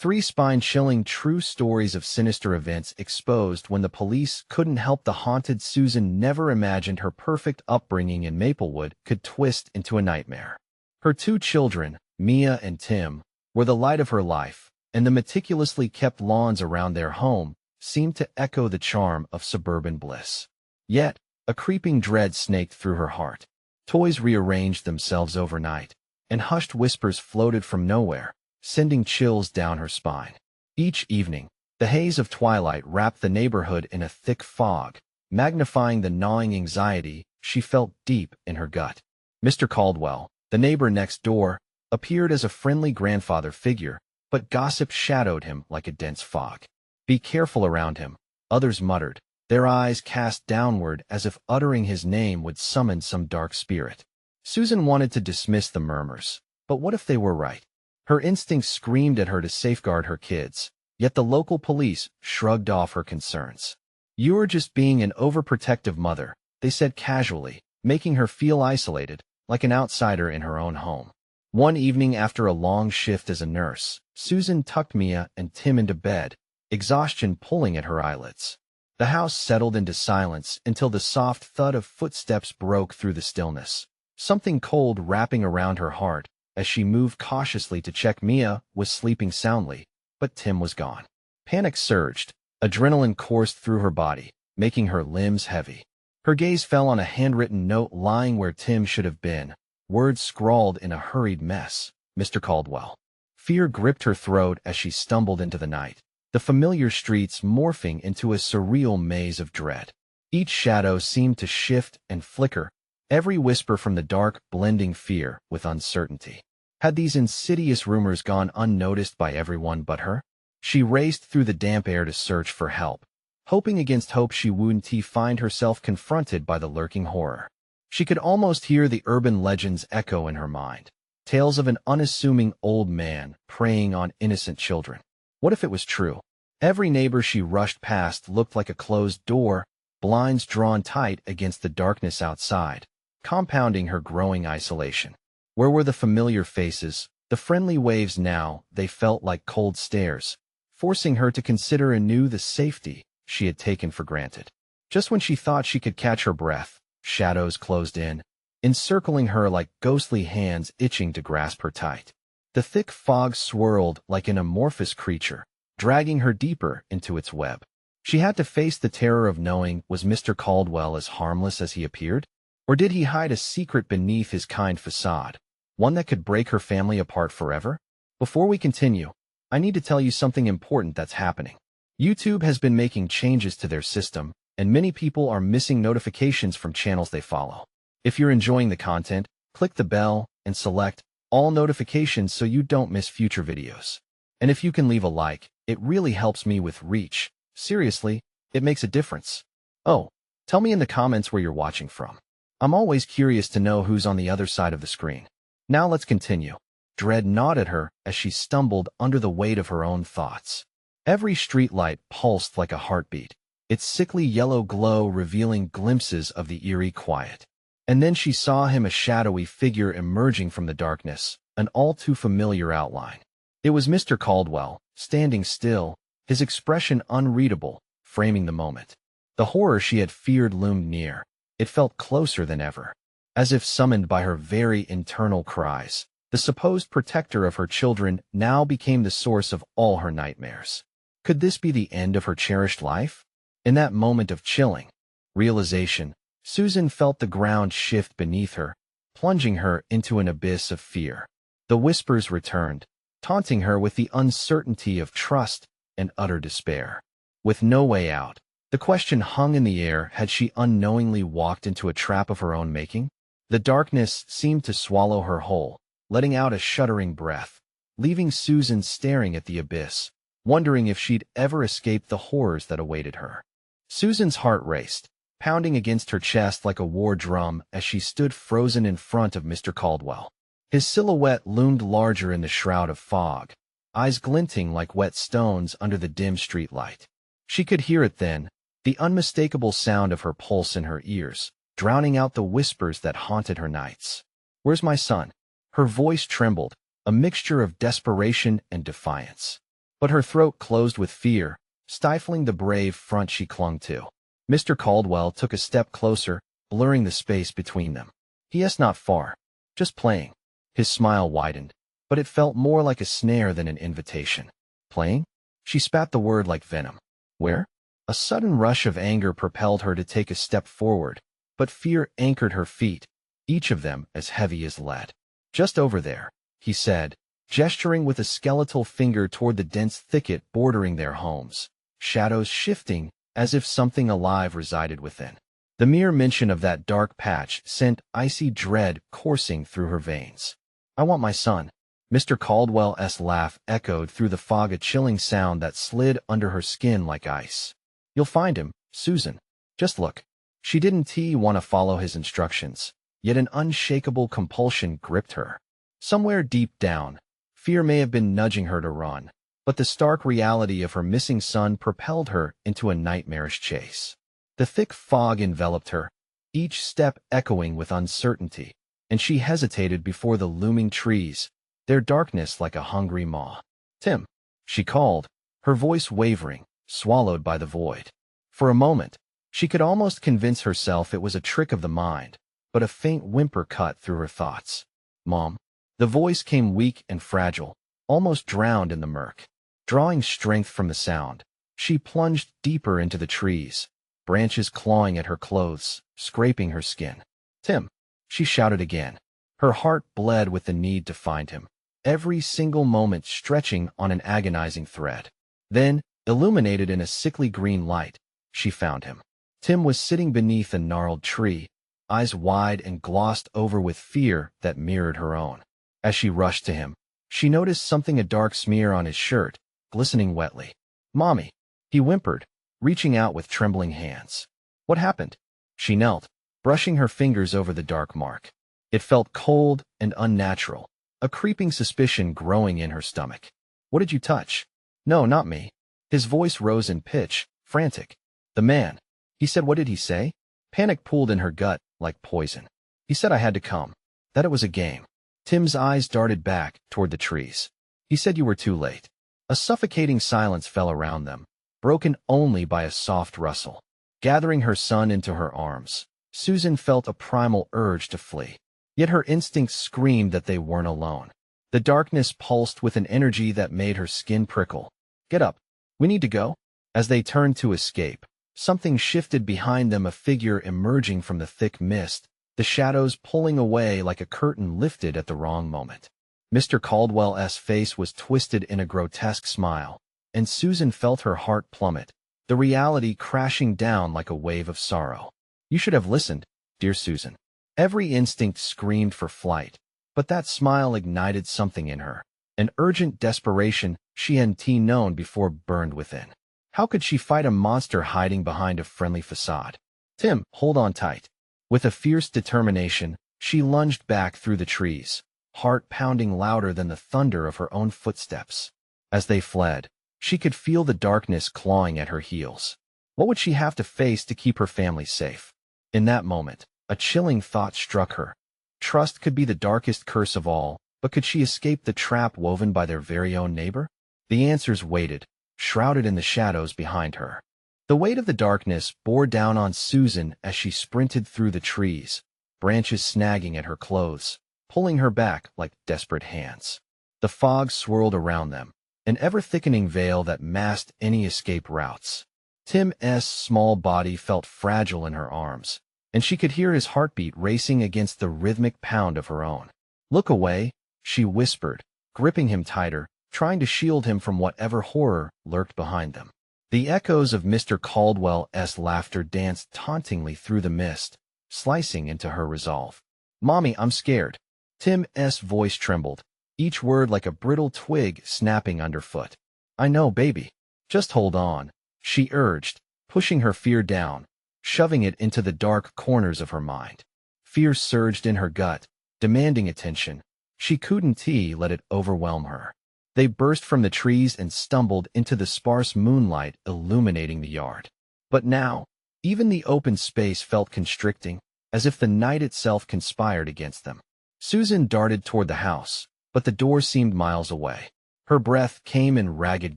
Three spine-chilling true stories of sinister events exposed when the police couldn't help the haunted Susan never imagined her perfect upbringing in Maplewood could twist into a nightmare. Her two children, Mia and Tim, were the light of her life, and the meticulously kept lawns around their home seemed to echo the charm of suburban bliss. Yet, a creeping dread snaked through her heart. Toys rearranged themselves overnight, and hushed whispers floated from nowhere, sending chills down her spine. Each evening, the haze of twilight wrapped the neighborhood in a thick fog, magnifying the gnawing anxiety she felt deep in her gut. Mr. Caldwell, the neighbor next door, appeared as a friendly grandfather figure, but gossip shadowed him like a dense fog. "Be careful around him," others muttered, their eyes cast downward as if uttering his name would summon some dark spirit. Susan wanted to dismiss the murmurs, but what if they were right? Her instincts screamed at her to safeguard her kids, yet the local police shrugged off her concerns. "You're just being an overprotective mother," they said casually, making her feel isolated, like an outsider in her own home. One evening after a long shift as a nurse, Susan tucked Mia and Tim into bed, exhaustion pulling at her eyelids. The house settled into silence until the soft thud of footsteps broke through the stillness, something cold wrapping around her heart as she moved cautiously to check. Mia was sleeping soundly, but Tim was gone. Panic surged, adrenaline coursed through her body, making her limbs heavy. Her gaze fell on a handwritten note lying where Tim should have been, words scrawled in a hurried mess. "Mr. Caldwell." Fear gripped her throat as she stumbled into the night, the familiar streets morphing into a surreal maze of dread. Each shadow seemed to shift and flicker, every whisper from the dark blending fear with uncertainty. Had these insidious rumors gone unnoticed by everyone but her? She raced through the damp air to search for help, hoping against hope she wouldn't find herself confronted by the lurking horror. She could almost hear the urban legends echo in her mind, tales of an unassuming old man preying on innocent children. What if it was true? Every neighbor she rushed past looked like a closed door, blinds drawn tight against the darkness outside, compounding her growing isolation. Where were the familiar faces, the friendly waves now? They felt like cold stares, forcing her to consider anew the safety she had taken for granted. Just when she thought she could catch her breath, shadows closed in, encircling her like ghostly hands itching to grasp her tight. The thick fog swirled like an amorphous creature, dragging her deeper into its web. She had to face the terror of knowing, was Mr. Caldwell as harmless as he appeared? Or did he hide a secret beneath his kind facade, one that could break her family apart forever? Before we continue, I need to tell you something important that's happening. YouTube has been making changes to their system, and many people are missing notifications from channels they follow. If you're enjoying the content, click the bell and select all notifications so you don't miss future videos. And if you can leave a like, it really helps me with reach. Seriously, it makes a difference. Oh, tell me in the comments where you're watching from. I'm always curious to know who's on the other side of the screen. Now let's continue. Dread gnawed at her as she stumbled under the weight of her own thoughts. Every streetlight pulsed like a heartbeat, its sickly yellow glow revealing glimpses of the eerie quiet. And then she saw him, a shadowy figure emerging from the darkness, an all-too-familiar outline. It was Mr. Caldwell, standing still, his expression unreadable, framing the moment. The horror she had feared loomed near. It felt closer than ever. As if summoned by her very internal cries, the supposed protector of her children now became the source of all her nightmares. Could this be the end of her cherished life? In that moment of chilling realization, Susan felt the ground shift beneath her, plunging her into an abyss of fear. The whispers returned, taunting her with the uncertainty of trust and utter despair. With no way out, the question hung in the air: had she unknowingly walked into a trap of her own making? The darkness seemed to swallow her whole, letting out a shuddering breath, leaving Susan staring at the abyss, wondering if she'd ever escape the horrors that awaited her. Susan's heart raced, pounding against her chest like a war drum as she stood frozen in front of Mr. Caldwell. His silhouette loomed larger in the shroud of fog, eyes glinting like wet stones under the dim streetlight. She could hear it then, the unmistakable sound of her pulse in her ears, drowning out the whispers that haunted her nights. "Where's my son?" Her voice trembled, a mixture of desperation and defiance. But her throat closed with fear, stifling the brave front she clung to. Mr. Caldwell took a step closer, blurring the space between them. Yes, not far. Just playing. His smile widened, but it felt more like a snare than an invitation. Playing? She spat the word like venom. Where? A sudden rush of anger propelled her to take a step forward, but fear anchored her feet, each of them as heavy as lead. Just over there, he said, gesturing with a skeletal finger toward the dense thicket bordering their homes, shadows shifting as if something alive resided within. The mere mention of that dark patch sent icy dread coursing through her veins. I want my son. Mr. Caldwell's laugh echoed through the fog, a chilling sound that slid under her skin like ice. You'll find him, Susan. Just look. She didn't want to follow his instructions, yet an unshakable compulsion gripped her. Somewhere deep down, fear may have been nudging her to run, but the stark reality of her missing son propelled her into a nightmarish chase. The thick fog enveloped her, each step echoing with uncertainty, and she hesitated before the looming trees, their darkness like a hungry maw. Tim, she called, her voice wavering, swallowed by the void. For a moment, she could almost convince herself it was a trick of the mind, but a faint whimper cut through her thoughts. Mom. The voice came weak and fragile, almost drowned in the murk. Drawing strength from the sound, she plunged deeper into the trees, branches clawing at her clothes, scraping her skin. Tim, she shouted again. Her heart bled with the need to find him, every single moment stretching on an agonizing thread. Then, illuminated in a sickly green light, she found him. Tim was sitting beneath a gnarled tree, eyes wide and glossed over with fear that mirrored her own. As she rushed to him, she noticed something, a dark smear on his shirt, glistening wetly. Mommy, he whimpered, reaching out with trembling hands. What happened? She knelt, brushing her fingers over the dark mark. It felt cold and unnatural, a creeping suspicion growing in her stomach. What did you touch? No, not me. His voice rose in pitch, frantic. The man. He said, what did he say? Panic pooled in her gut like poison. He said I had to come. That it was a game. Tim's eyes darted back toward the trees. He said you were too late. A suffocating silence fell around them, broken only by a soft rustle. Gathering her son into her arms, Susan felt a primal urge to flee. Yet her instincts screamed that they weren't alone. The darkness pulsed with an energy that made her skin prickle. Get up. We need to go. As they turned to escape, something shifted behind them, a figure emerging from the thick mist, the shadows pulling away like a curtain lifted at the wrong moment. Mr. Caldwell's face was twisted in a grotesque smile, and Susan felt her heart plummet, the reality crashing down like a wave of sorrow. You should have listened, dear Susan. Every instinct screamed for flight, but that smile ignited something in her. An urgent desperation she hadn't known before burned within. How could she fight a monster hiding behind a friendly facade? Tim, hold on tight. With a fierce determination, she lunged back through the trees, heart pounding louder than the thunder of her own footsteps. As they fled, she could feel the darkness clawing at her heels. What would she have to face to keep her family safe? In that moment, a chilling thought struck her. Trust could be the darkest curse of all, but could she escape the trap woven by their very own neighbor? The answers waited, shrouded in the shadows behind her. The weight of the darkness bore down on Susan as she sprinted through the trees, branches snagging at her clothes, pulling her back like desperate hands. The fog swirled around them, an ever-thickening veil that masked any escape routes. Tim's small body felt fragile in her arms, and she could hear his heartbeat racing against the rhythmic pound of her own. Look away, she whispered, gripping him tighter, trying to shield him from whatever horror lurked behind them. The echoes of Mr. Caldwell's laughter danced tauntingly through the mist, slicing into her resolve. Mommy, I'm scared. Tim's voice trembled, each word like a brittle twig snapping underfoot. I know, baby. Just hold on, she urged, pushing her fear down, shoving it into the dark corners of her mind. Fear surged in her gut, demanding attention. She couldn't let it overwhelm her. They burst from the trees and stumbled into the sparse moonlight illuminating the yard. But now, even the open space felt constricting, as if the night itself conspired against them. Susan darted toward the house, but the door seemed miles away. Her breath came in ragged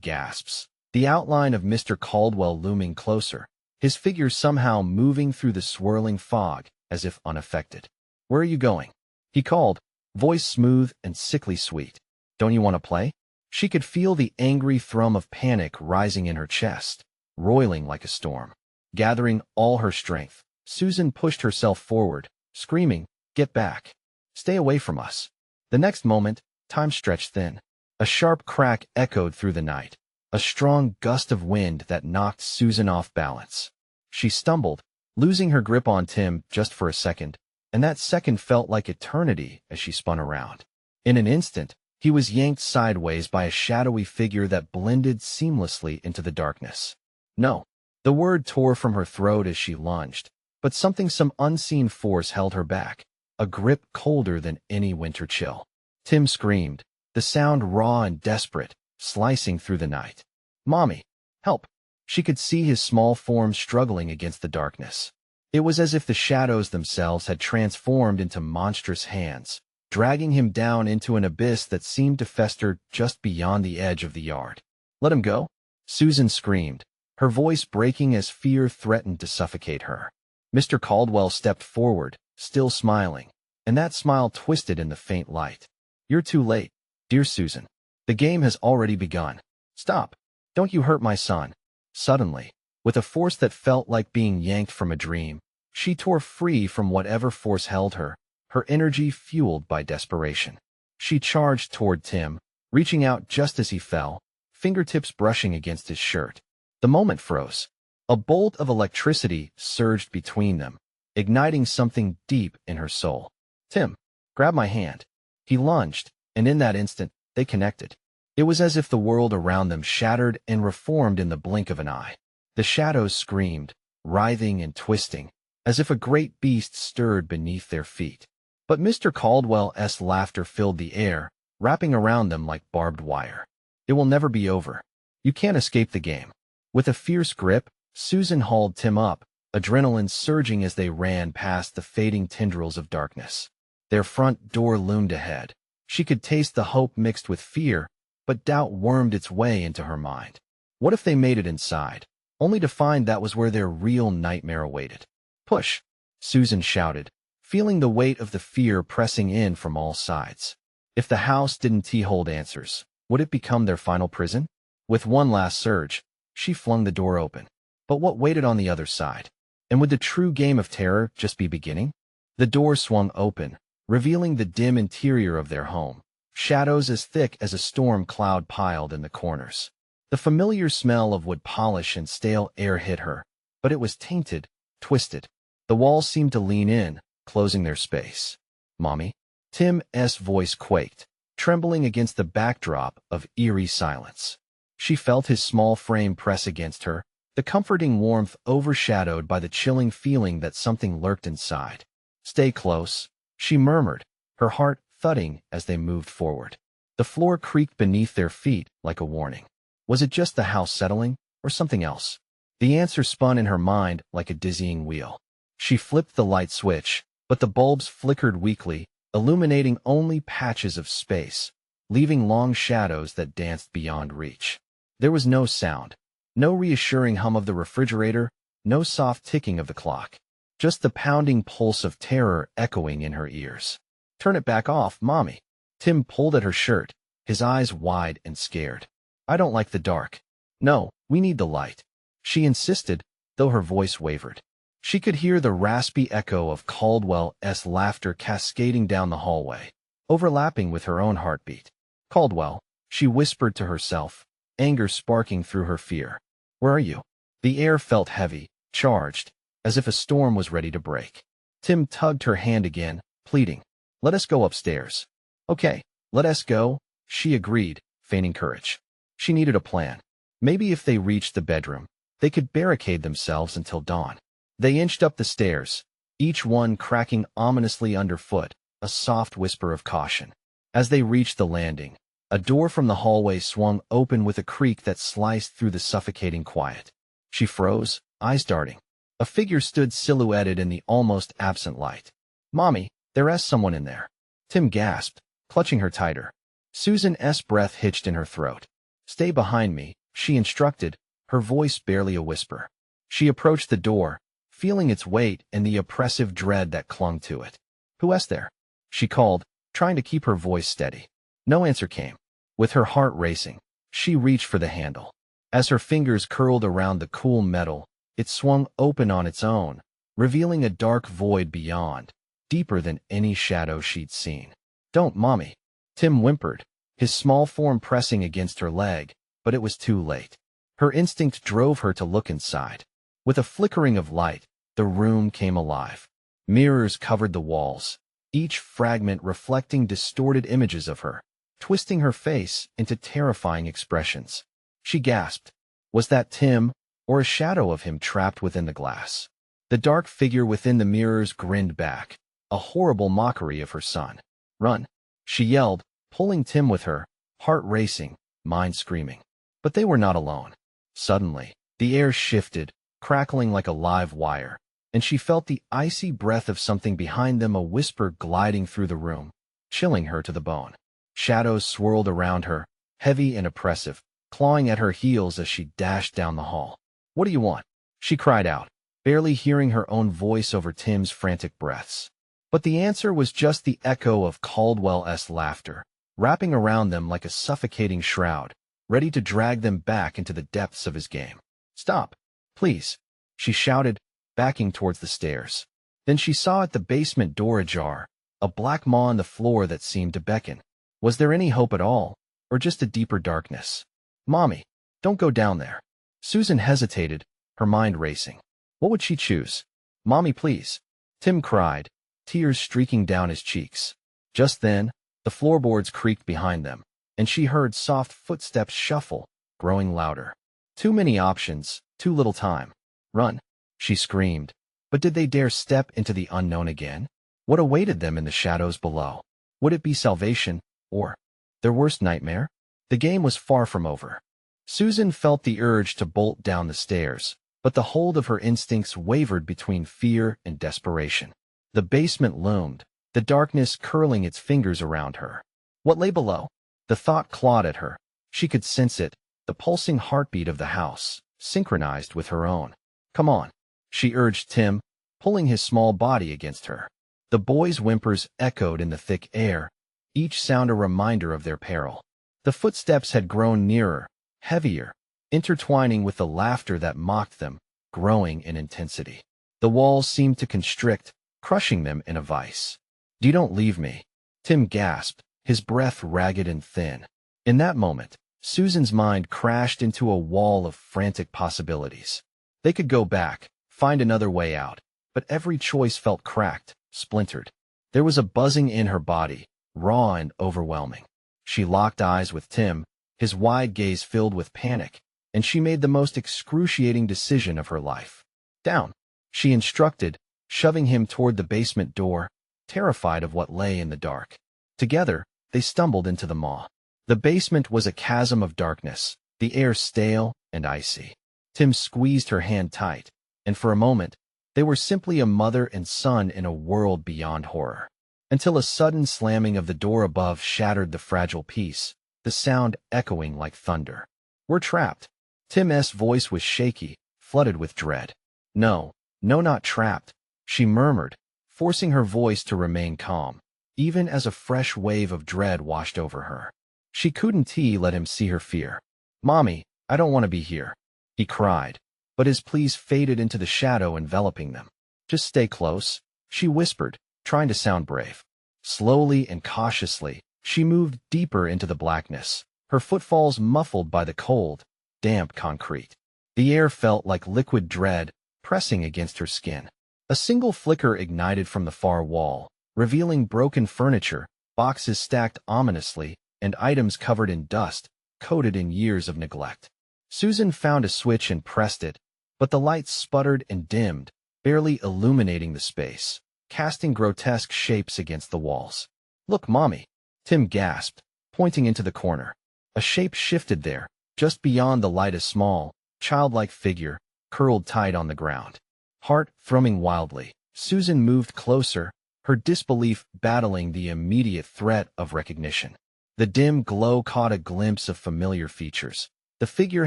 gasps, the outline of Mr. Caldwell looming closer, his figure somehow moving through the swirling fog as if unaffected. "Where are you going?" he called, voice smooth and sickly sweet. "Don't you want to play?" She could feel the angry thrum of panic rising in her chest, roiling like a storm. Gathering all her strength, Susan pushed herself forward, screaming, "Get back! Stay away from us!" The next moment, time stretched thin. A sharp crack echoed through the night, a strong gust of wind that knocked Susan off balance. She stumbled, losing her grip on Tim just for a second, and that second felt like eternity as she spun around. In an instant, he was yanked sideways by a shadowy figure that blended seamlessly into the darkness. "No." The word tore from her throat as she lunged, but some unseen force held her back, a grip colder than any winter chill. Tim screamed, the sound raw and desperate, slicing through the night. "Mommy, help!" She could see his small form struggling against the darkness. It was as if the shadows themselves had transformed into monstrous hands, dragging him down into an abyss that seemed to fester just beyond the edge of the yard. "Let him go!" Susan screamed, her voice breaking as fear threatened to suffocate her. Mr. Caldwell stepped forward, still smiling, and that smile twisted in the faint light. "You're too late, dear Susan. The game has already begun. Stop! Don't you hurt my son." Suddenly, with a force that felt like being yanked from a dream, she tore free from whatever force held her, her energy fueled by desperation. She charged toward Tim, reaching out just as he fell, fingertips brushing against his shirt. The moment froze. A bolt of electricity surged between them, igniting something deep in her soul. "Tim, grab my hand." He lunged, and in that instant, they connected. It was as if the world around them shattered and reformed in the blink of an eye. The shadows screamed, writhing and twisting, as if a great beast stirred beneath their feet. But Mr. Caldwell's laughter filled the air, wrapping around them like barbed wire. "It will never be over. You can't escape the game." With a fierce grip, Susan hauled Tim up, adrenaline surging as they ran past the fading tendrils of darkness. Their front door loomed ahead. She could taste the hope mixed with fear, but doubt wormed its way into her mind. What if they made it inside, only to find that was where their real nightmare awaited? "Push!" Susan shouted, feeling the weight of the fear pressing in from all sides. If the house didn't hold answers, would it become their final prison? With one last surge, she flung the door open. But what waited on the other side? And would the true game of terror just be beginning? The door swung open, revealing the dim interior of their home, shadows as thick as a storm cloud piled in the corners. The familiar smell of wood polish and stale air hit her, but it was tainted, twisted. The walls seemed to lean in, closing their space. "Mommy?" Tim's voice quaked, trembling against the backdrop of eerie silence. She felt his small frame press against her, the comforting warmth overshadowed by the chilling feeling that something lurked inside. "Stay close," she murmured, her heart thudding as they moved forward. The floor creaked beneath their feet like a warning. Was it just the house settling, or something else? The answer spun in her mind like a dizzying wheel. She flipped the light switch, but the bulbs flickered weakly, illuminating only patches of space, leaving long shadows that danced beyond reach. There was no sound, no reassuring hum of the refrigerator, no soft ticking of the clock. Just the pounding pulse of terror echoing in her ears. "Turn it back off, Mommy." Tim pulled at her shirt, his eyes wide and scared. "I don't like the dark." "No, we need the light," she insisted, though her voice wavered. She could hear the raspy echo of Caldwell's laughter cascading down the hallway, overlapping with her own heartbeat. "Caldwell," she whispered to herself, anger sparking through her fear. "Where are you?" The air felt heavy, charged, as if a storm was ready to break. Tim tugged her hand again, pleading, "Let us go upstairs." "Okay, let us go," she agreed, feigning courage. She needed a plan. Maybe if they reached the bedroom, they could barricade themselves until dawn. They inched up the stairs, each one cracking ominously underfoot, a soft whisper of caution. As they reached the landing, a door from the hallway swung open with a creak that sliced through the suffocating quiet. She froze, eyes darting. A figure stood silhouetted in the almost absent light. "Mommy, there's someone in there." Tim gasped, clutching her tighter. Susan's breath hitched in her throat. "Stay behind me," she instructed, her voice barely a whisper. She approached the door, feeling its weight and the oppressive dread that clung to it. "Who's there?" she called, trying to keep her voice steady. No answer came. With her heart racing, she reached for the handle. As her fingers curled around the cool metal, it swung open on its own, revealing a dark void beyond, deeper than any shadow she'd seen. "Don't, Mommy," Tim whimpered, his small form pressing against her leg, but it was too late. Her instinct drove her to look inside. With a flickering of light, the room came alive. Mirrors covered the walls, each fragment reflecting distorted images of her, twisting her face into terrifying expressions. She gasped. Was that Tim, or a shadow of him trapped within the glass? The dark figure within the mirrors grinned back, a horrible mockery of her son. "Run," she yelled, pulling Tim with her, heart racing, mind screaming. But they were not alone. Suddenly, the air shifted, crackling like a live wire, and she felt the icy breath of something behind them, a whisper gliding through the room, chilling her to the bone. Shadows swirled around her, heavy and oppressive, clawing at her heels as she dashed down the hall. "What do you want?" she cried out, barely hearing her own voice over Tim's frantic breaths. But the answer was just the echo of Caldwell's laughter, wrapping around them like a suffocating shroud, ready to drag them back into the depths of his game. "Stop, please," she shouted, backing towards the stairs. Then she saw at the basement door ajar, a black maw on the floor that seemed to beckon. Was there any hope at all, or just a deeper darkness? "Mommy, don't go down there." Susan hesitated, her mind racing. What would she choose? "Mommy, please," Tim cried, tears streaking down his cheeks. Just then, the floorboards creaked behind them, and she heard soft footsteps shuffle, growing louder. Too many options, too little time. "Run," she screamed. But did they dare step into the unknown again? What awaited them in the shadows below? Would it be salvation, or their worst nightmare? The game was far from over. Susan felt the urge to bolt down the stairs, but the hold of her instincts wavered between fear and desperation. The basement loomed, the darkness curling its fingers around her. What lay below? The thought clawed at her. She could sense it, the pulsing heartbeat of the house, synchronized with her own. "Come on," she urged Tim, pulling his small body against her. The boy's whimpers echoed in the thick air, each sound a reminder of their peril. The footsteps had grown nearer, heavier, intertwining with the laughter that mocked them, growing in intensity. The walls seemed to constrict, crushing them in a vice. Don't leave me," Tim gasped, his breath ragged and thin. In that moment, Susan's mind crashed into a wall of frantic possibilities. They could go back, find another way out, but every choice felt cracked, splintered. There was a buzzing in her body, raw and overwhelming. She locked eyes with Tim, his wide gaze filled with panic, and she made the most excruciating decision of her life. "Down," she instructed, shoving him toward the basement door, terrified of what lay in the dark. Together, they stumbled into the maw. The basement was a chasm of darkness, the air stale and icy. Tim squeezed her hand tight, and for a moment, they were simply a mother and son in a world beyond horror. Until a sudden slamming of the door above shattered the fragile peace, the sound echoing like thunder. "We're trapped." Tim's voice was shaky, flooded with dread. No, not trapped," she murmured, forcing her voice to remain calm, even as a fresh wave of dread washed over her. She couldn't let him see her fear. "Mommy, I don't want to be here," he cried, but his pleas faded into the shadow enveloping them. "Just stay close," she whispered, trying to sound brave. Slowly and cautiously, she moved deeper into the blackness, her footfalls muffled by the cold, damp concrete. The air felt like liquid dread pressing against her skin. A single flicker ignited from the far wall, revealing broken furniture, boxes stacked ominously, and items covered in dust, coated in years of neglect. Susan found a switch and pressed it, but the light sputtered and dimmed, barely illuminating the space, casting grotesque shapes against the walls. "Look, Mommy," Tim gasped, pointing into the corner. A shape shifted there, just beyond the light, a small, childlike figure, curled tight on the ground. Heart thrumming wildly, Susan moved closer, her disbelief battling the immediate threat of recognition. The dim glow caught a glimpse of familiar features. The figure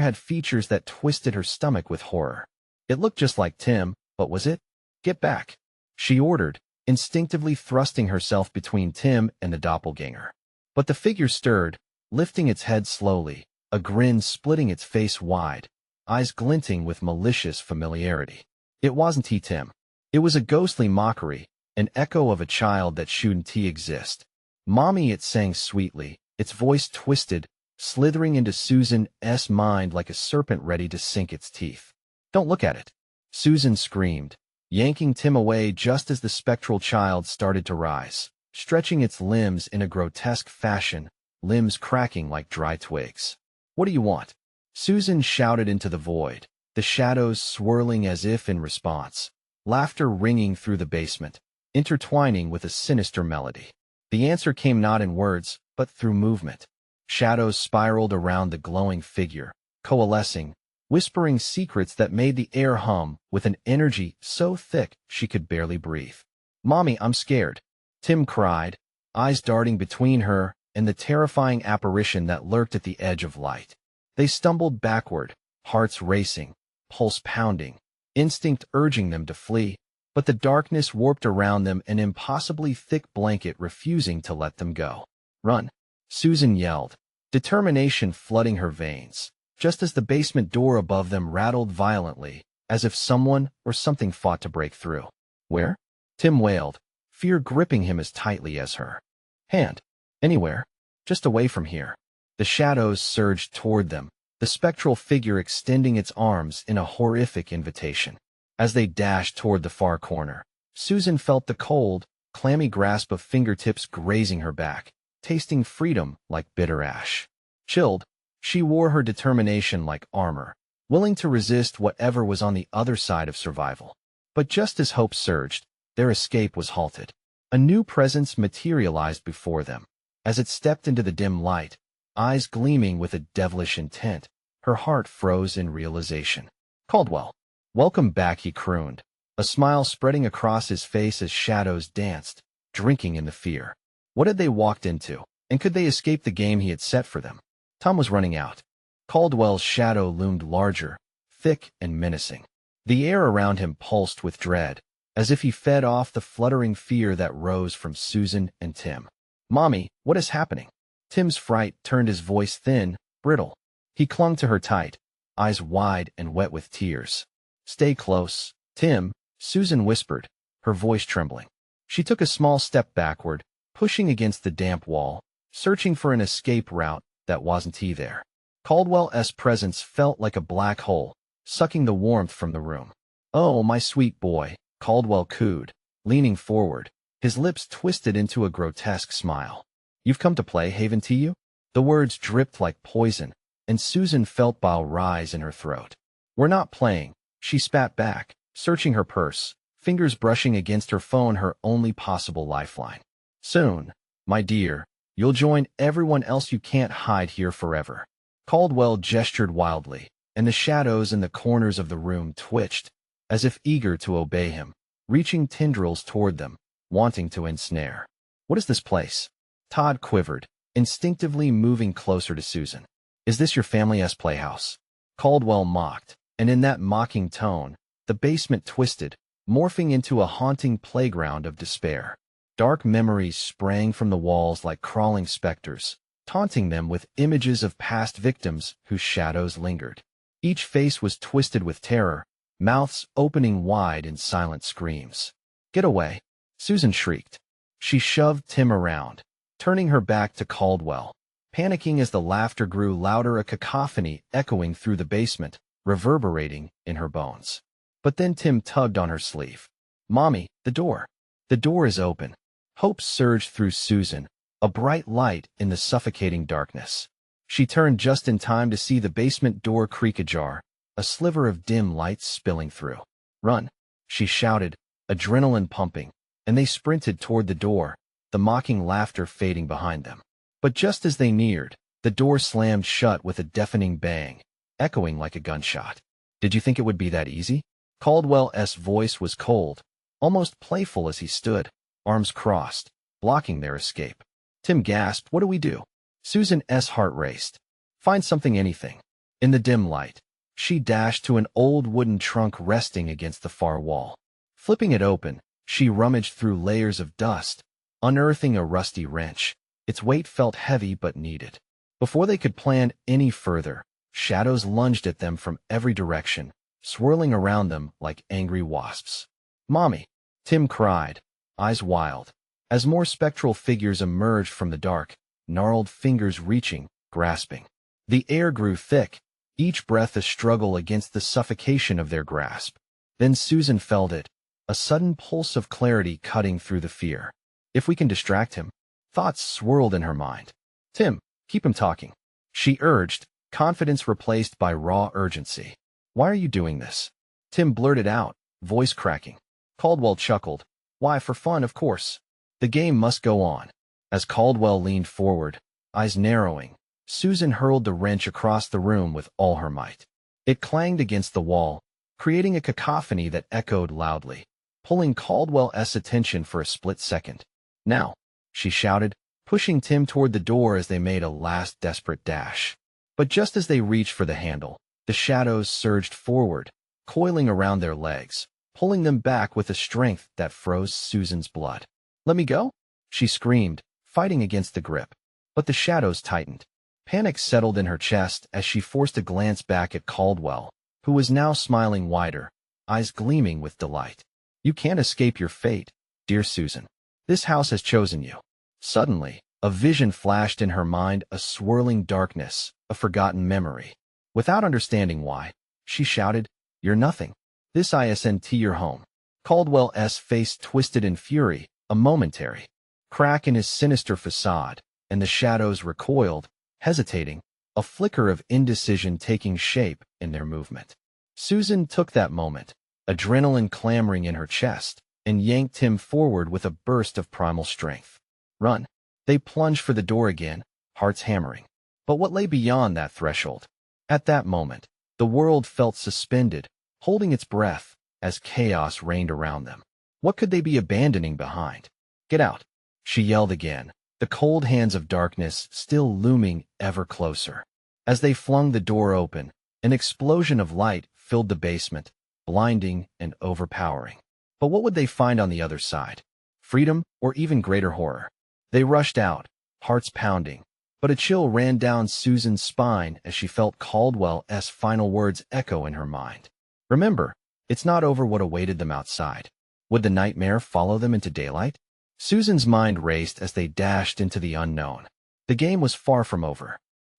had features that twisted her stomach with horror. It looked just like Tim, but was it? Get back, she ordered, instinctively thrusting herself between Tim and the doppelganger. But the figure stirred, lifting its head slowly, a grin splitting its face wide, eyes glinting with malicious familiarity. It wasn't Tim. It was a ghostly mockery, an echo of a child that shouldn't exist. Mommy, it sang sweetly, its voice twisted, slithering into Susan's mind like a serpent ready to sink its teeth. Don't look at it, Susan screamed, yanking Tim away just as the spectral child started to rise, stretching its limbs in a grotesque fashion, limbs cracking like dry twigs. What do you want? Susan shouted into the void, the shadows swirling as if in response, laughter ringing through the basement, intertwining with a sinister melody. The answer came not in words, but through movement. Shadows spiraled around the glowing figure, coalescing, whispering secrets that made the air hum with an energy so thick she could barely breathe. Mommy, I'm scared, Tim cried, eyes darting between her and the terrifying apparition that lurked at the edge of light. They stumbled backward, hearts racing, pulse pounding, instinct urging them to flee, but the darkness warped around them, an impossibly thick blanket refusing to let them go. Run, Susan yelled, determination flooding her veins, just as the basement door above them rattled violently, as if someone or something fought to break through. Where? Tim wailed, fear gripping him as tightly as her hand. Anywhere, just away from here. The shadows surged toward them, the spectral figure extending its arms in a horrific invitation. As they dashed toward the far corner, Susan felt the cold, clammy grasp of fingertips grazing her back, tasting freedom like bitter ash. Chilled, she wore her determination like armor, willing to resist whatever was on the other side of survival. But just as hope surged, their escape was halted. A new presence materialized before them. As it stepped into the dim light, eyes gleaming with a devilish intent, her heart froze in realization. Caldwell. Welcome back, he crooned, a smile spreading across his face as shadows danced, drinking in the fear. What had they walked into, and could they escape the game he had set for them? Time was running out. Caldwell's shadow loomed larger, thick and menacing. The air around him pulsed with dread, as if he fed off the fluttering fear that rose from Susan and Tim. Mommy, what is happening? Tim's fright turned his voice thin, brittle. He clung to her tight, eyes wide and wet with tears. Stay close, Tim, Susan whispered, her voice trembling. She took a small step backward, pushing against the damp wall, searching for an escape route that wasn't there. Caldwell's presence felt like a black hole, sucking the warmth from the room. Oh, my sweet boy, Caldwell cooed, leaning forward, his lips twisted into a grotesque smile. You've come to play, haven't you? The words dripped like poison, and Susan felt bile rise in her throat. We're not playing, she spat back, searching her purse, fingers brushing against her phone, her only possible lifeline. Soon, my dear, you'll join everyone else. You can't hide here forever. Caldwell gestured wildly, and the shadows in the corners of the room twitched, as if eager to obey him, reaching tendrils toward them, wanting to ensnare. What is this place? Todd quivered, instinctively moving closer to Susan. Is this your family's playhouse? Caldwell mocked, and in that mocking tone, the basement twisted, morphing into a haunting playground of despair. Dark memories sprang from the walls like crawling specters, taunting them with images of past victims whose shadows lingered. Each face was twisted with terror, mouths opening wide in silent screams. Get away, Susan shrieked. She shoved Tim around, turning her back to Caldwell, panicking as the laughter grew louder, a cacophony echoing through the basement, reverberating in her bones. But then Tim tugged on her sleeve. Mommy, the door. The door is open. Hope surged through Susan, a bright light in the suffocating darkness. She turned just in time to see the basement door creak ajar, a sliver of dim light spilling through. Run, she shouted, adrenaline pumping, and they sprinted toward the door, the mocking laughter fading behind them. But just as they neared, the door slammed shut with a deafening bang, echoing like a gunshot. Did you think it would be that easy? Caldwell's voice was cold, almost playful as he stood, arms crossed, blocking their escape. Tim gasped. What do we do? Susan's heart raced. Find something, anything. In the dim light, she dashed to an old wooden trunk resting against the far wall. Flipping it open, she rummaged through layers of dust, unearthing a rusty wrench. Its weight felt heavy but needed. Before they could plan any further, shadows lunged at them from every direction, swirling around them like angry wasps. "Mommy!" Tim cried, eyes wild, as more spectral figures emerged from the dark, gnarled fingers reaching, grasping. The air grew thick, each breath a struggle against the suffocation of their grasp. Then Susan felt it, a sudden pulse of clarity cutting through the fear. If we can distract him, thoughts swirled in her mind. "Tim, keep him talking," she urged, confidence replaced by raw urgency. "Why are you doing this?" Tim blurted out, voice cracking. Caldwell chuckled. "Why, for fun, of course. The game must go on." As Caldwell leaned forward, eyes narrowing, Susan hurled the wrench across the room with all her might. It clanged against the wall, creating a cacophony that echoed loudly, pulling Caldwell's attention for a split second. "Now," she shouted, pushing Tim toward the door as they made a last desperate dash. But just as they reached for the handle, the shadows surged forward, coiling around their legs, pulling them back with a strength that froze Susan's blood. "Let me go," she screamed, fighting against the grip. But the shadows tightened. Panic settled in her chest as she forced a glance back at Caldwell, who was now smiling wider, eyes gleaming with delight. "You can't escape your fate, dear Susan. This house has chosen you." Suddenly, a vision flashed in her mind, a swirling darkness, a forgotten memory. Without understanding why, she shouted, "You're nothing. This isn't your home." Caldwell's face twisted in fury, a momentary crack in his sinister facade, and the shadows recoiled, hesitating, a flicker of indecision taking shape in their movement. Susan took that moment, adrenaline clamoring in her chest, and yanked him forward with a burst of primal strength. "Run!" They plunged for the door again, hearts hammering. But what lay beyond that threshold? At that moment, the world felt suspended, holding its breath, as chaos reigned around them. What could they be abandoning behind? "Get out!" she yelled again, the cold hands of darkness still looming ever closer. As they flung the door open, an explosion of light filled the basement, blinding and overpowering. But what would they find on the other side? Freedom or even greater horror? They rushed out, hearts pounding, but a chill ran down Susan's spine as she felt Caldwell's final words echo in her mind. "Remember, it's not over what awaited them outside." Would the nightmare follow them into daylight? Susan's mind raced as they dashed into the unknown. The game was far from over.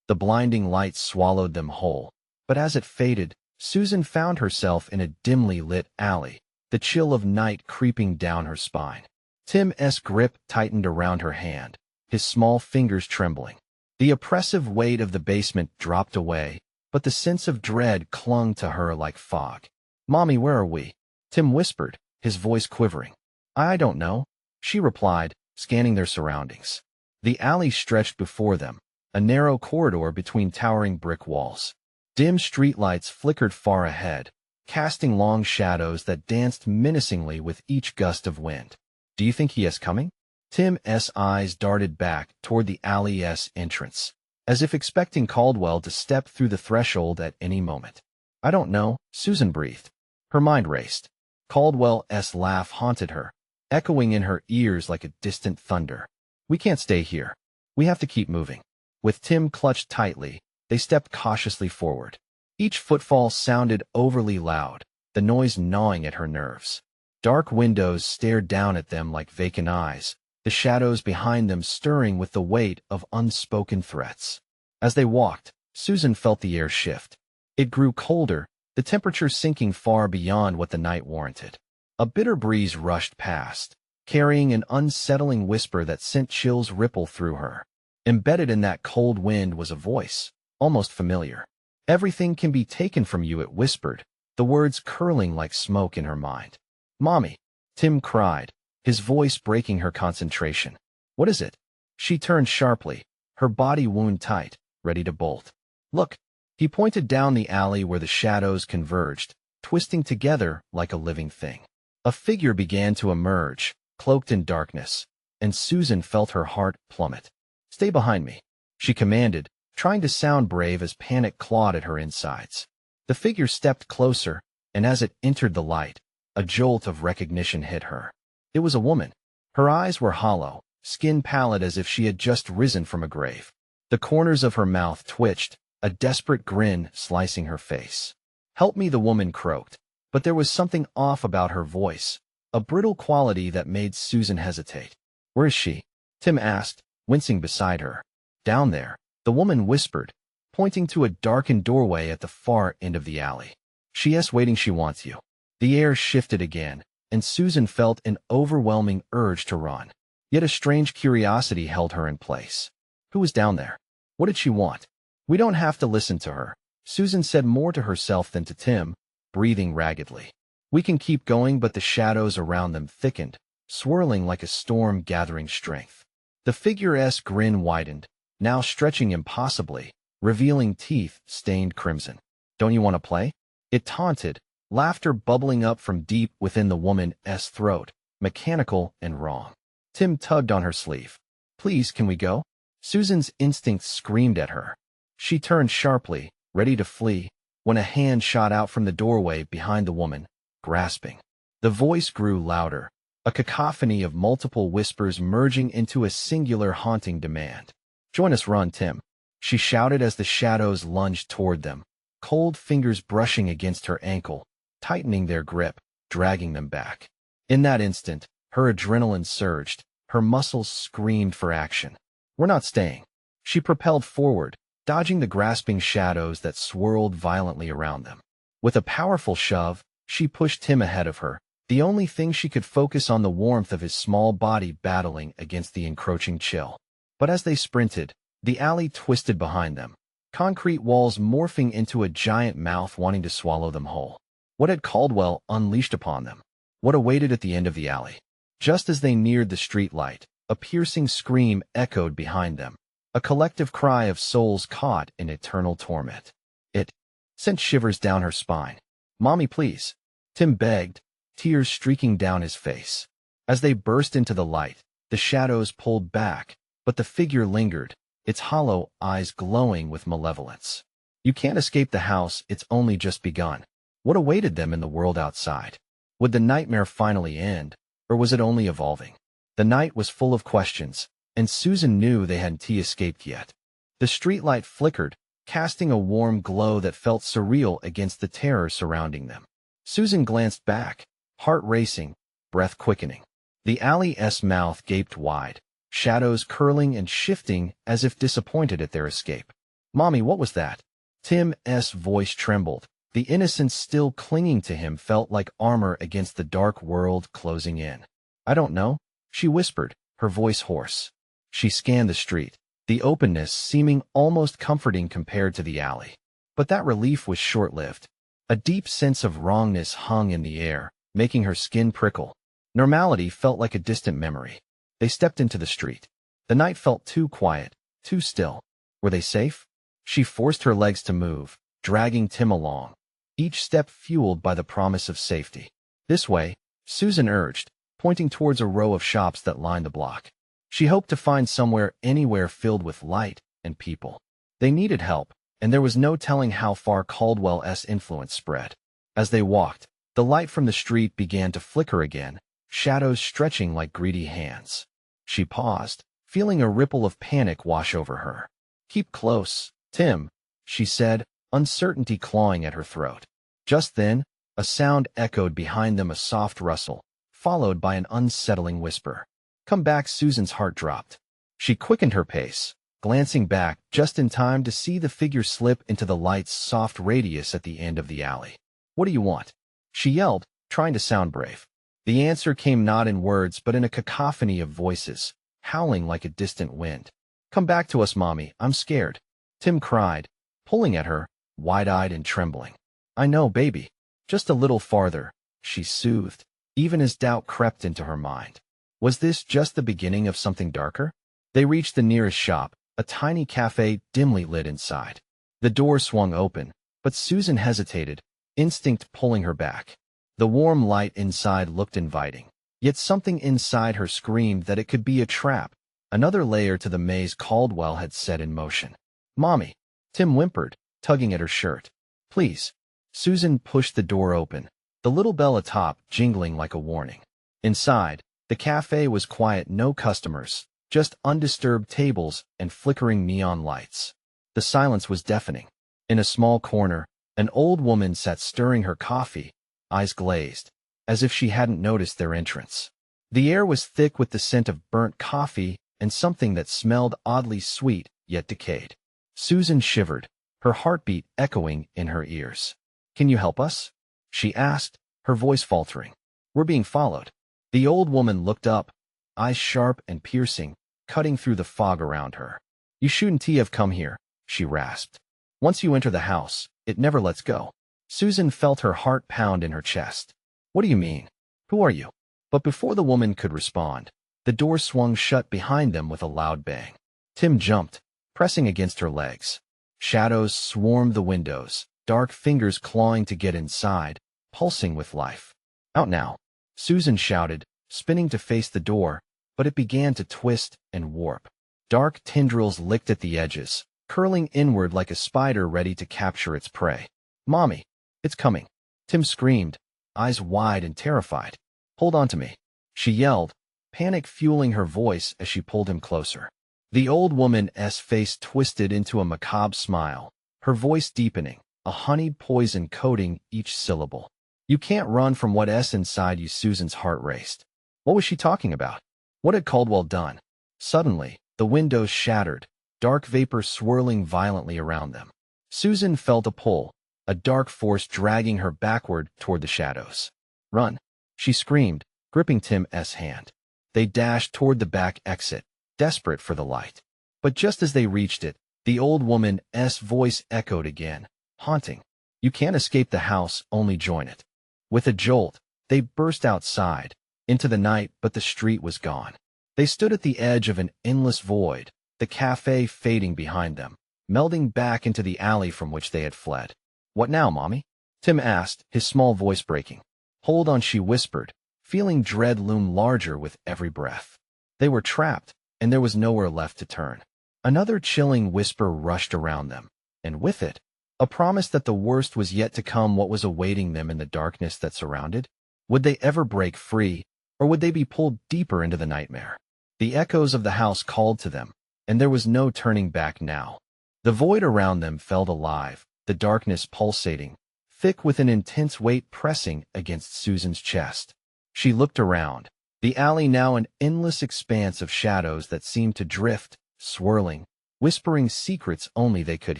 The blinding light swallowed them whole, but as it faded, Susan found herself in a dimly lit alley, the chill of night creeping down her spine. Tim's grip tightened around her hand, his small fingers trembling. The oppressive weight of the basement dropped away, but the sense of dread clung to her like fog. "Mommy, where are we?" Tim whispered, his voice quivering. "I don't know," she replied, scanning their surroundings. The alley stretched before them, a narrow corridor between towering brick walls. Dim streetlights flickered far ahead, casting long shadows that danced menacingly with each gust of wind. "Do you think he is coming?" Tim's eyes darted back toward the alley's entrance, as if expecting Caldwell to step through the threshold at any moment. "I don't know," Susan breathed. Her mind raced. Caldwell's laugh haunted her, echoing in her ears like a distant thunder. "We can't stay here. We have to keep moving." With Tim clutched tightly, they stepped cautiously forward. Each footfall sounded overly loud, the noise gnawing at her nerves. Dark windows stared down at them like vacant eyes, the shadows behind them stirring with the weight of unspoken threats. As they walked, Susan felt the air shift. It grew colder, the temperature sinking far beyond what the night warranted. A bitter breeze rushed past, carrying an unsettling whisper that sent chills ripple through her. Embedded in that cold wind was a voice, almost familiar. "Everything can be taken from you," it whispered, the words curling like smoke in her mind. "Mommy!" Tim cried, his voice breaking her concentration. "What is it?" She turned sharply, her body wound tight, ready to bolt. "Look!" He pointed down the alley where the shadows converged, twisting together like a living thing. A figure began to emerge, cloaked in darkness, and Susan felt her heart plummet. "Stay behind me." she commanded, trying to sound brave as panic clawed at her insides. The figure stepped closer, and as it entered the light, a jolt of recognition hit her. It was a woman. Her eyes were hollow, skin pallid as if she had just risen from a grave. The corners of her mouth twitched, a desperate grin slicing her face. "Help me," the woman croaked, but there was something off about her voice, a brittle quality that made Susan hesitate. "Where is she?" Tim asked, wincing beside her. "Down there," the woman whispered, pointing to a darkened doorway at the far end of the alley. "She's waiting, she wants you." The air shifted again, and Susan felt an overwhelming urge to run. Yet a strange curiosity held her in place. Who was down there? What did she want? "We don't have to listen to her," Susan said more to herself than to Tim, breathing raggedly. "We can keep going," but the shadows around them thickened, swirling like a storm gathering strength. The figure's grin widened, now stretching impossibly, revealing teeth stained crimson. "Don't you want to play?" it taunted, laughter bubbling up from deep within the woman's throat, mechanical and wrong. Tim tugged on her sleeve. "Please, can we go?" Susan's instincts screamed at her. She turned sharply, ready to flee, when a hand shot out from the doorway behind the woman, grasping. The voice grew louder, a cacophony of multiple whispers merging into a singular haunting demand. "Join us, run, Tim," she shouted as the shadows lunged toward them, cold fingers brushing against her ankle, tightening their grip, dragging them back. In that instant, her adrenaline surged, her muscles screamed for action. "We're not staying." She propelled forward, dodging the grasping shadows that swirled violently around them. With a powerful shove, she pushed Tim ahead of her, the only thing she could focus on the warmth of his small body battling against the encroaching chill. But as they sprinted, the alley twisted behind them, concrete walls morphing into a giant mouth wanting to swallow them whole. What had Caldwell unleashed upon them? What awaited at the end of the alley? Just as they neared the streetlight, a piercing scream echoed behind them, a collective cry of souls caught in eternal torment. It sent shivers down her spine. "Mommy, please," Tim begged, tears streaking down his face. As they burst into the light, the shadows pulled back, but the figure lingered, its hollow eyes glowing with malevolence. "You can't escape the house, it's only just begun." What awaited them in the world outside? Would the nightmare finally end, or was it only evolving? The night was full of questions, and Susan knew they hadn't escaped yet. The streetlight flickered, casting a warm glow that felt surreal against the terror surrounding them. Susan glanced back, heart racing, breath quickening. The alley's mouth gaped wide, shadows curling and shifting as if disappointed at their escape. "Mommy, what was that?" Tim's voice trembled. The innocence still clinging to him felt like armor against the dark world closing in. "I don't know," she whispered, her voice hoarse. She scanned the street, the openness seeming almost comforting compared to the alley. But that relief was short-lived. A deep sense of wrongness hung in the air, making her skin prickle. Normality felt like a distant memory. They stepped into the street. The night felt too quiet, too still. Were they safe? She forced her legs to move, dragging Tim along, each step fueled by the promise of safety. "This way," Susan urged, pointing towards a row of shops that lined the block. She hoped to find somewhere anywhere filled with light and people. They needed help, and there was no telling how far Caldwell's influence spread. As they walked, the light from the street began to flicker again, shadows stretching like greedy hands. She paused, feeling a ripple of panic wash over her. "Keep close, Tim," she said, uncertainty clawing at her throat. Just then, a sound echoed behind them, a soft rustle, followed by an unsettling whisper. "Come back." Susan's heart dropped. She quickened her pace, glancing back just in time to see the figure slip into the light's soft radius at the end of the alley. "What do you want?" she yelled, trying to sound brave. The answer came not in words but in a cacophony of voices, howling like a distant wind. "Come back to us, Mommy, I'm scared," Tim cried, pulling at her, wide-eyed and trembling. "I know, baby. Just a little farther," she soothed, even as doubt crept into her mind. Was this just the beginning of something darker? They reached the nearest shop, a tiny cafe dimly lit inside. The door swung open, but Susan hesitated, instinct pulling her back. The warm light inside looked inviting, yet something inside her screamed that it could be a trap, Another layer to the maze Caldwell had set in motion. "Mommy," Tim whimpered, tugging at her shirt. "Please." Susan pushed the door open, the little bell atop jingling like a warning. Inside, the cafe was quiet, no customers, just undisturbed tables and flickering neon lights. The silence was deafening. In a small corner, an old woman sat stirring her coffee, eyes glazed, as if she hadn't noticed their entrance. The air was thick with the scent of burnt coffee and something that smelled oddly sweet yet decayed. Susan shivered, her heartbeat echoing in her ears. "Can you help us?" she asked, her voice faltering. "We're being followed." The old woman looked up, eyes sharp and piercing, cutting through the fog around her. "You shouldn't have come here," she rasped. "Once you enter the house, it never lets go." Susan felt her heart pound in her chest. "What do you mean? Who are you?" But before the woman could respond, the door swung shut behind them with a loud bang. Tim jumped, pressing against her legs. Shadows swarmed the windows, dark fingers clawing to get inside, pulsing with life. "Out now," Susan shouted, spinning to face the door, but it began to twist and warp. Dark tendrils licked at the edges, curling inward like a spider ready to capture its prey. "Mommy, it's coming!" Tim screamed, eyes wide and terrified. "Hold on to me," she yelled, panic fueling her voice as she pulled him closer. The old woman's face twisted into a macabre smile, her voice deepening, a honeyed poison coating each syllable. "You can't run from what's inside you." Susan's heart raced. What was she talking about? What had Caldwell done? Suddenly, the windows shattered, dark vapor swirling violently around them. Susan felt a pull, a dark force dragging her backward toward the shadows. "Run!" she screamed, gripping Tim's hand. They dashed toward the back exit, desperate for the light. But just as they reached it, the old woman's voice echoed again, haunting. "You can't escape the house, only join it." With a jolt, they burst outside, into the night, but the street was gone. They stood at the edge of an endless void, the cafe fading behind them, melding back into the alley from which they had fled. "What now, Mommy?" Tim asked, his small voice breaking. "Hold on," she whispered, feeling dread loom larger with every breath. They were trapped, and there was nowhere left to turn. Another chilling whisper rushed around them, and with it, a promise that the worst was yet to come. What was awaiting them in the darkness that surrounded? Would they ever break free, or would they be pulled deeper into the nightmare? The echoes of the house called to them, and there was no turning back now. The void around them felt alive, the darkness pulsating, thick with an intense weight pressing against Susan's chest. She looked around, the alley now an endless expanse of shadows that seemed to drift, swirling, whispering secrets only they could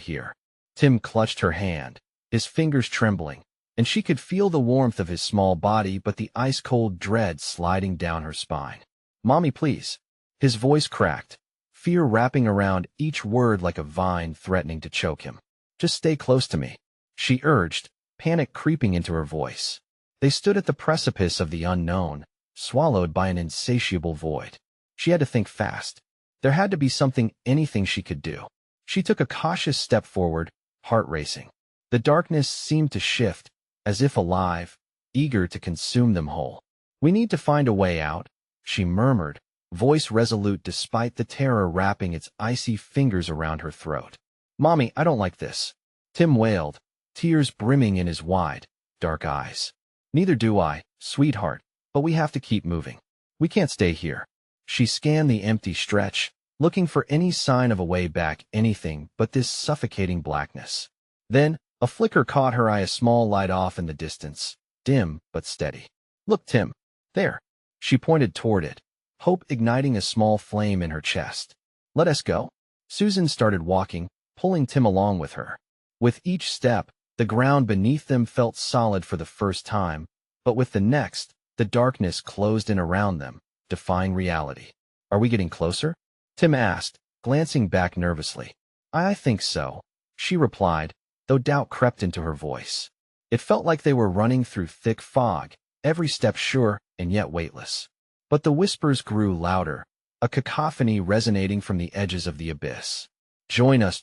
hear. Tim clutched her hand, his fingers trembling, and she could feel the warmth of his small body but the ice-cold dread sliding down her spine. "Mommy, please." His voice cracked, fear wrapping around each word like a vine threatening to choke him. "Just stay close to me," she urged, panic creeping into her voice. They stood at the precipice of the unknown, swallowed by an insatiable void. She had to think fast. There had to be something, anything she could do. She took a cautious step forward, heart racing. The darkness seemed to shift, as if alive, eager to consume them whole. "We need to find a way out," she murmured, voice resolute despite the terror wrapping its icy fingers around her throat. "Mommy, I don't like this," Tim wailed, tears brimming in his wide, dark eyes. "Neither do I, sweetheart, but we have to keep moving. We can't stay here." She scanned the empty stretch, looking for any sign of a way back, anything but this suffocating blackness. Then, a flicker caught her eye, a small light off in the distance, dim but steady. "Look, Tim. There." She pointed toward it, hope igniting a small flame in her chest. "Let us go." Susan started walking, pulling Tim along with her. With each step, the ground beneath them felt solid for the first time, but with the next, the darkness closed in around them, defying reality. "Are we getting closer?" Tim asked, glancing back nervously. I think so," she replied, though doubt crept into her voice. It felt like they were running through thick fog, every step sure and yet weightless. But the whispers grew louder, a cacophony resonating from the edges of the abyss. Join us,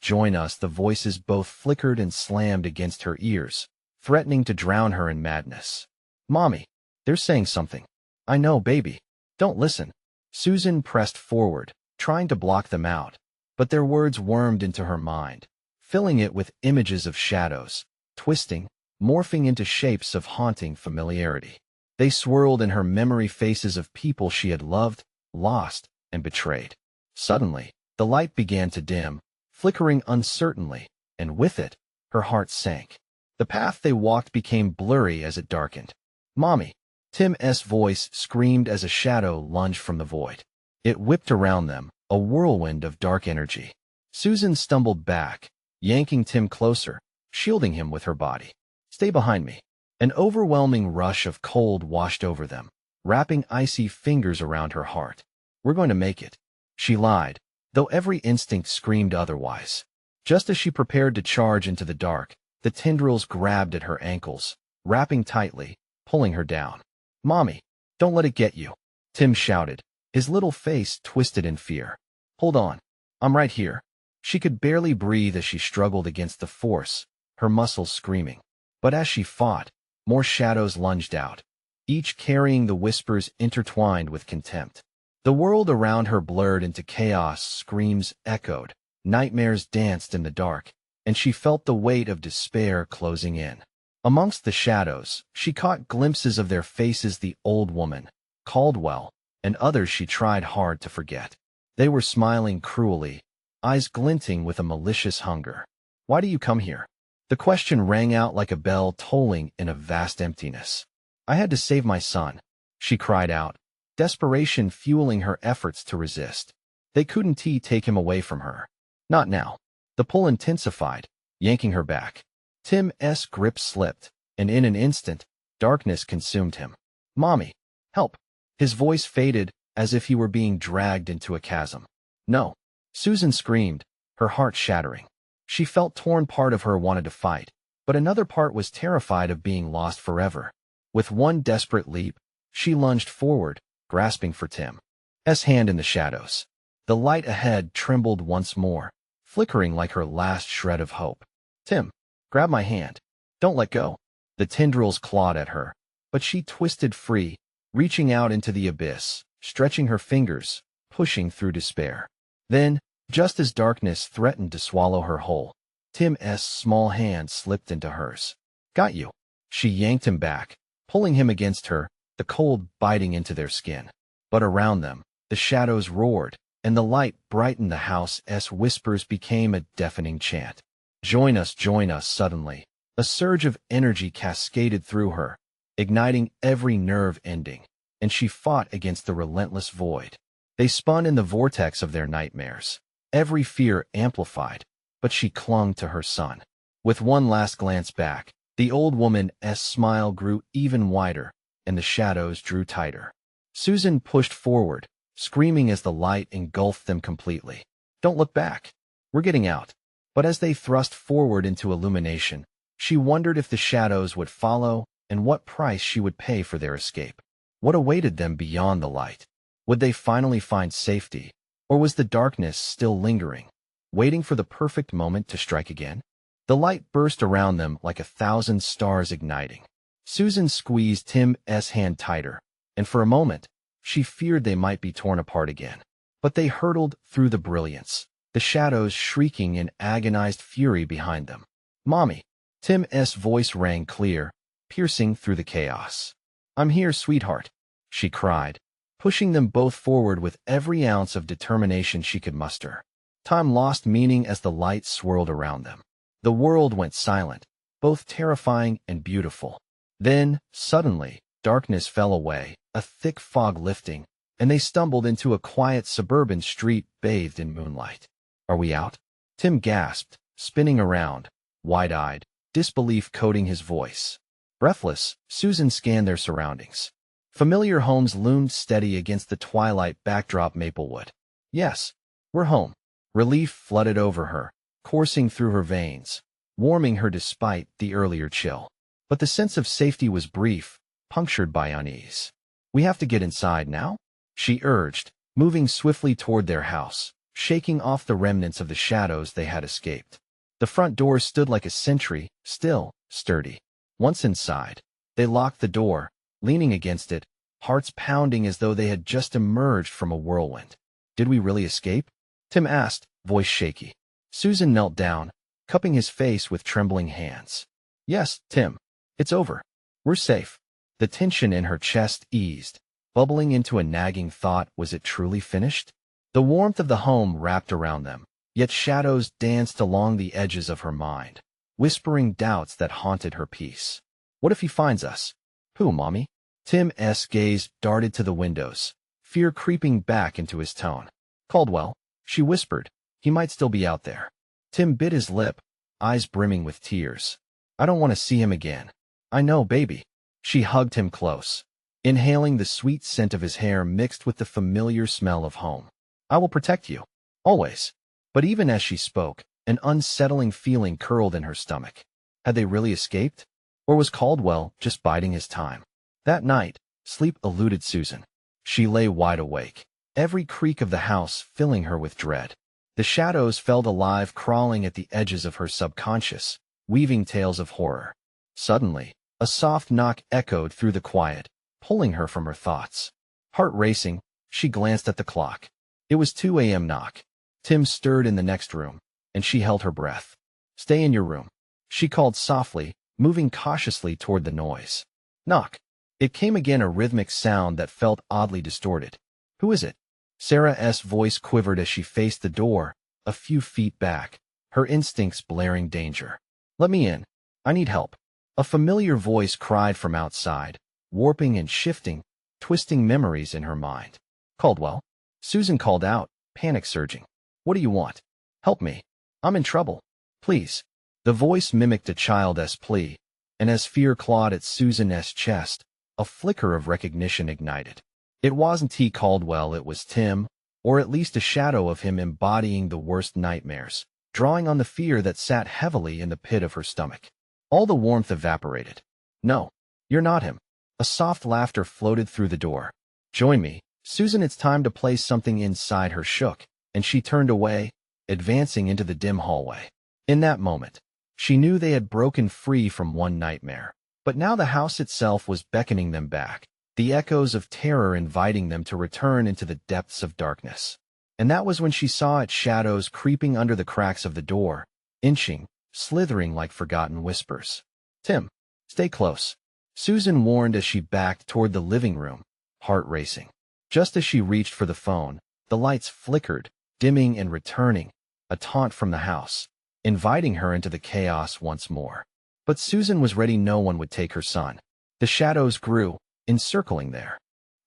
the voices both flickered and slammed against her ears, threatening to drown her in madness. "Mommy, they're saying something." "I know, baby. Don't listen." Susan pressed forward, trying to block them out, but their words wormed into her mind, filling it with images of shadows, twisting, morphing into shapes of haunting familiarity. They swirled in her memory, faces of people she had loved, lost, and betrayed. Suddenly, the light began to dim, flickering uncertainly, and with it, her heart sank. The path they walked became blurry as it darkened. "Mommy!" Tim's voice screamed as a shadow lunged from the void. It whipped around them, a whirlwind of dark energy. Susan stumbled back, yanking Tim closer, shielding him with her body. "Stay behind me." An overwhelming rush of cold washed over them, wrapping icy fingers around her heart. "We're going to make it," she lied, though every instinct screamed otherwise. Just as she prepared to charge into the dark, the tendrils grabbed at her ankles, wrapping tightly, pulling her down. "Mommy, don't let it get you," Tim shouted, his little face twisted in fear. "Hold on. I'm right here." She could barely breathe as she struggled against the force, her muscles screaming. But as she fought, more shadows lunged out, each carrying the whispers intertwined with contempt. The world around her blurred into chaos, screams echoed, nightmares danced in the dark, and she felt the weight of despair closing in. Amongst the shadows, she caught glimpses of their faces, the old woman, Caldwell, and others she tried hard to forget. They were smiling cruelly, eyes glinting with a malicious hunger. "Why do you come here?" The question rang out like a bell tolling in a vast emptiness. "I had to save my son," she cried out, desperation fueling her efforts to resist. They couldn't take him away from her. Not now. The pull intensified, yanking her back. Tim's grip slipped, and in an instant, darkness consumed him. "Mommy, help!" His voice faded as if he were being dragged into a chasm. "No!" Susan screamed, her heart shattering. She felt torn. Part of her wanted to fight, but another part was terrified of being lost forever. With one desperate leap, she lunged forward, grasping for Tim's hand in the shadows. The light ahead trembled once more, flickering like her last shred of hope. "Tim, grab my hand. Don't let go." The tendrils clawed at her, but she twisted free, reaching out into the abyss, stretching her fingers, pushing through despair. Then, just as darkness threatened to swallow her whole, Tim's small hand slipped into hers. "Got you." She yanked him back, pulling him against her, the cold biting into their skin. But around them, the shadows roared, and the light brightened the house. Whispers became a deafening chant. Join us, join us." Suddenly, a surge of energy cascaded through her, igniting every nerve ending, and she fought against the relentless void. They spun in the vortex of their nightmares, every fear amplified, but she clung to her son. With one last glance back, the old woman's smile grew even wider, and the shadows drew tighter. Susan pushed forward, screaming as the light engulfed them completely. "Don't look back. We're getting out." But as they thrust forward into illumination, she wondered if the shadows would follow and what price she would pay for their escape. What awaited them beyond the light? Would they finally find safety? Or was the darkness still lingering, waiting for the perfect moment to strike again? The light burst around them like 1,000 stars igniting. Susan squeezed Tim's hand tighter, and for a moment, she feared they might be torn apart again. But they hurtled through the brilliance, the shadows shrieking in agonized fury behind them. "Mommy!" Tim's voice rang clear, piercing through the chaos. "I'm here, sweetheart," she cried, pushing them both forward with every ounce of determination she could muster. Time lost meaning as the light swirled around them. The world went silent, both terrifying and beautiful. Then, suddenly, darkness fell away, a thick fog lifting, and they stumbled into a quiet suburban street bathed in moonlight. "Are we out?" Tim gasped, spinning around, wide-eyed, disbelief coating his voice. Breathless, Susan scanned their surroundings. Familiar homes loomed steady against the twilight backdrop. Maplewood. "Yes, we're home." Relief flooded over her, coursing through her veins, warming her despite the earlier chill. But the sense of safety was brief, punctured by unease. "We have to get inside now," she urged, moving swiftly toward their house, shaking off the remnants of the shadows they had escaped. The front door stood like a sentry, still, sturdy. Once inside, they locked the door, leaning against it, hearts pounding as though they had just emerged from a whirlwind. Did we really escape? Tim asked, voice shaky. Susan knelt down, cupping his face with trembling hands. Yes, Tim. It's over. We're safe. The tension in her chest eased, bubbling into a nagging thought. Was it truly finished? The warmth of the home wrapped around them, yet shadows danced along the edges of her mind, whispering doubts that haunted her peace. What if he finds us? Who, Mommy? Tim's gaze darted to the windows, fear creeping back into his tone. Caldwell, she whispered. He might still be out there. Tim bit his lip, eyes brimming with tears. I don't want to see him again. I know, baby. She hugged him close, inhaling the sweet scent of his hair mixed with the familiar smell of home. I will protect you. Always. But even as she spoke, an unsettling feeling curled in her stomach. Had they really escaped? Or was Caldwell just biding his time? That night, sleep eluded Susan. She lay wide awake, every creak of the house filling her with dread. The shadows felt alive, crawling at the edges of her subconscious, weaving tales of horror. Suddenly, a soft knock echoed through the quiet, pulling her from her thoughts. Heart racing, she glanced at the clock. It was 2 a.m. knock. Tim stirred in the next room, and she held her breath. Stay in your room, she called softly, moving cautiously toward the noise. Knock. It came again, a rhythmic sound that felt oddly distorted. Who is it? Sarah's voice quivered as she faced the door, a few feet back, her instincts blaring danger. Let me in. I need help. A familiar voice cried from outside, warping and shifting, twisting memories in her mind. Caldwell? Susan called out, panic surging. What do you want? Help me. I'm in trouble. Please. The voice mimicked a child's plea, and as fear clawed at Susan's chest, a flicker of recognition ignited. It wasn't T. Caldwell, it was Tim, or at least a shadow of him embodying the worst nightmares, drawing on the fear that sat heavily in the pit of her stomach. All the warmth evaporated. No, you're not him. A soft laughter floated through the door. Join me, Susan. It's time to play. Something inside her shook, and she turned away, advancing into the dim hallway. In that moment, she knew they had broken free from one nightmare, but now the house itself was beckoning them back, the echoes of terror inviting them to return into the depths of darkness. And that was when she saw its shadows creeping under the cracks of the door, inching, slithering like forgotten whispers. Tim, stay close, Susan warned as she backed toward the living room, heart racing. Just as she reached for the phone, the lights flickered, dimming and returning, a taunt from the house, inviting her into the chaos once more. But Susan was ready. No one would take her son. The shadows grew, encircling their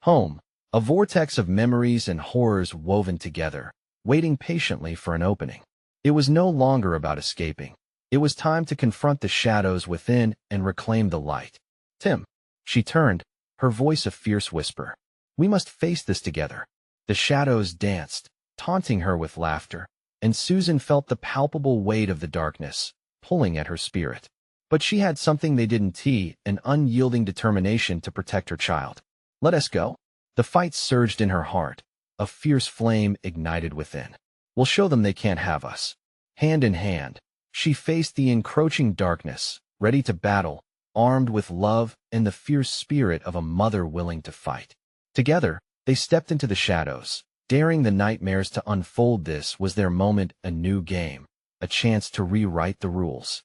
home, a vortex of memories and horrors woven together, waiting patiently for an opening. It was no longer about escaping. It was time to confront the shadows within and reclaim the light. Tim. She turned, her voice a fierce whisper. We must face this together. The shadows danced, taunting her with laughter, and Susan felt the palpable weight of the darkness, pulling at her spirit. But she had something they didn't, an unyielding determination to protect her child. Let us go. The fight surged in her heart, a fierce flame ignited within. We'll show them they can't have us. Hand in hand, she faced the encroaching darkness, ready to battle, armed with love and the fierce spirit of a mother willing to fight. Together, they stepped into the shadows, daring the nightmares to unfold. This was their moment, a new game, a chance to rewrite the rules.